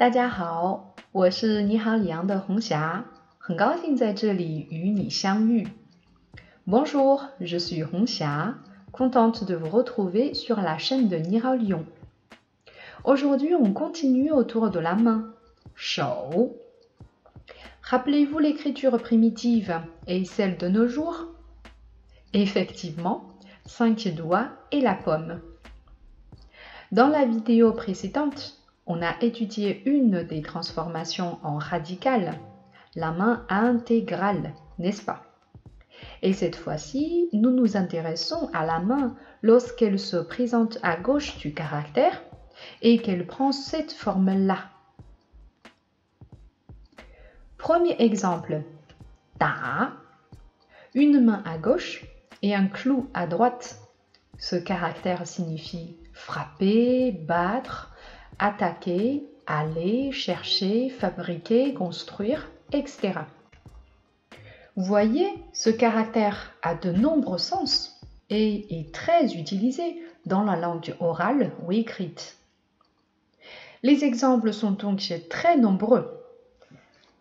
大家好，我是你好李阳的红霞，很高兴在这里与你相遇。Bonjour, je suis Hongxia, contente de vous retrouver sur la chaîne de Nihao Lyon. Aujourd'hui, on continue autour de la main, 手. Rappelez-vous l'écriture primitive et celle de nos jours? Effectivement, 5 doigts et la pomme. Dans la vidéo précédente, on a étudié une des transformations en radicale, la main intégrale, n'est-ce pas? Et cette fois-ci, nous nous intéressons à la main lorsqu'elle se présente à gauche du caractère et qu'elle prend cette forme-là. Premier exemple, ta, une main à gauche et un clou à droite. Ce caractère signifie frapper, battre, attaquer, aller, chercher, fabriquer, construire, etc. Vous voyez, ce caractère a de nombreux sens et est très utilisé dans la langue orale ou écrite. Les exemples sont donc très nombreux.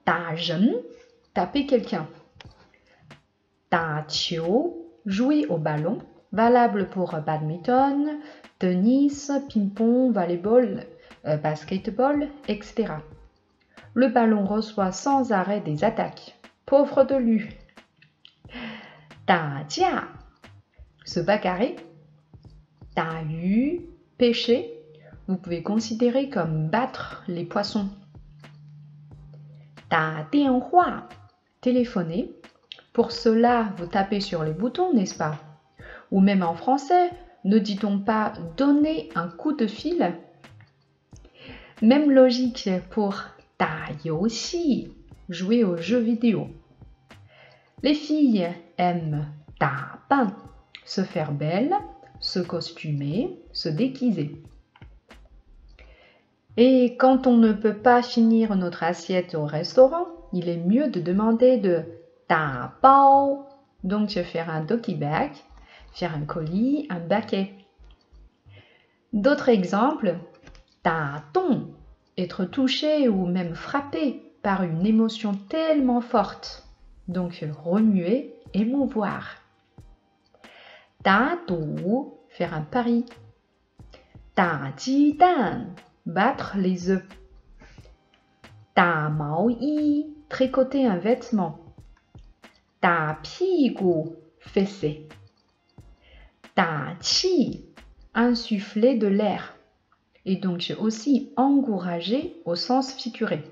打人, taper quelqu'un. 打球, jouer au ballon, valable pour badminton, tennis, ping-pong, volleyball, basketball, etc. Le ballon reçoit sans arrêt des attaques. Pauvre de lui. 打架, se bagarrer. 打鱼, pêcher. Vous pouvez considérer comme battre les poissons. 打电话, téléphoner. Pour cela, vous tapez sur les boutons, n'est-ce pas? Ou même en français, ne dit-on pas donner un coup de fil? Même logique pour 打游戏, jouer aux jeux vidéo. Les filles aiment 打扮, se faire belle, se costumer, se déguiser. Et quand on ne peut pas finir notre assiette au restaurant, il est mieux de demander de 打包, donc faire un doggy bag, faire un colis, un baquet. D'autres exemples, 打动, être touché ou même frappé par une émotion tellement forte, donc remuer, émouvoir. 打赌, faire un pari. 打鸡蛋, battre les œufs. 打毛衣, tricoter un vêtement. 打屁股, fesser. 打气, insuffler de l'air. Et donc aussi encourager au sens figuré.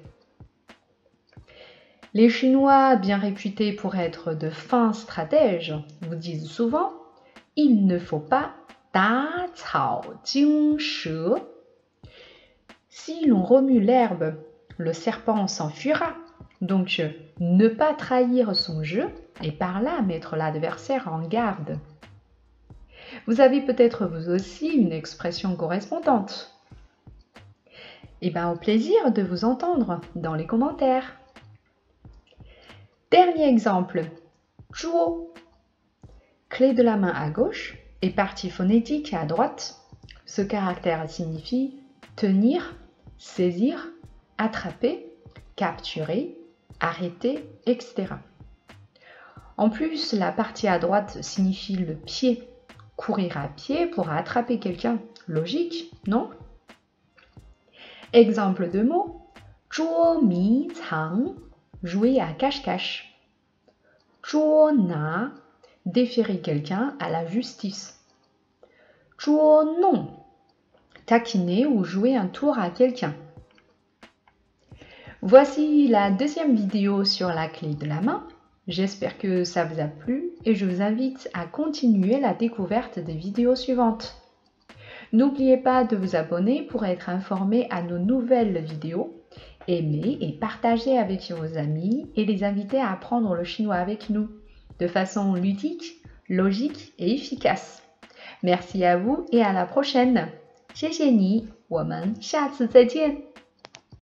Les Chinois, bien réputés pour être de fins stratèges, vous disent souvent « il ne faut pas 打草惊蛇». Si l'on remue l'herbe, le serpent s'enfuira. Donc, ne pas trahir son jeu et par là mettre l'adversaire en garde. Vous avez peut-être vous aussi une expression correspondante. Eh bien, au plaisir de vous entendre dans les commentaires. Dernier exemple, 桌, clé de la main à gauche et partie phonétique à droite. Ce caractère signifie tenir, saisir, attraper, capturer, arrêter, etc. En plus, la partie à droite signifie le pied. Courir à pied pour attraper quelqu'un. Logique, non? Exemple de mots. 捉迷藏, jouer à cache-cache. 捉拿, déférer quelqu'un à la justice. 捉弄, taquiner ou jouer un tour à quelqu'un. Voici la deuxième vidéo sur la clé de la main. J'espère que ça vous a plu et je vous invite à continuer la découverte des vidéos suivantes. N'oubliez pas de vous abonner pour être informé à nos nouvelles vidéos. Aimez et partagez avec vos amis et les inviter à apprendre le chinois avec nous de façon ludique, logique et efficace. Merci à vous et à la prochaine. 谢谢你，我们下次再见。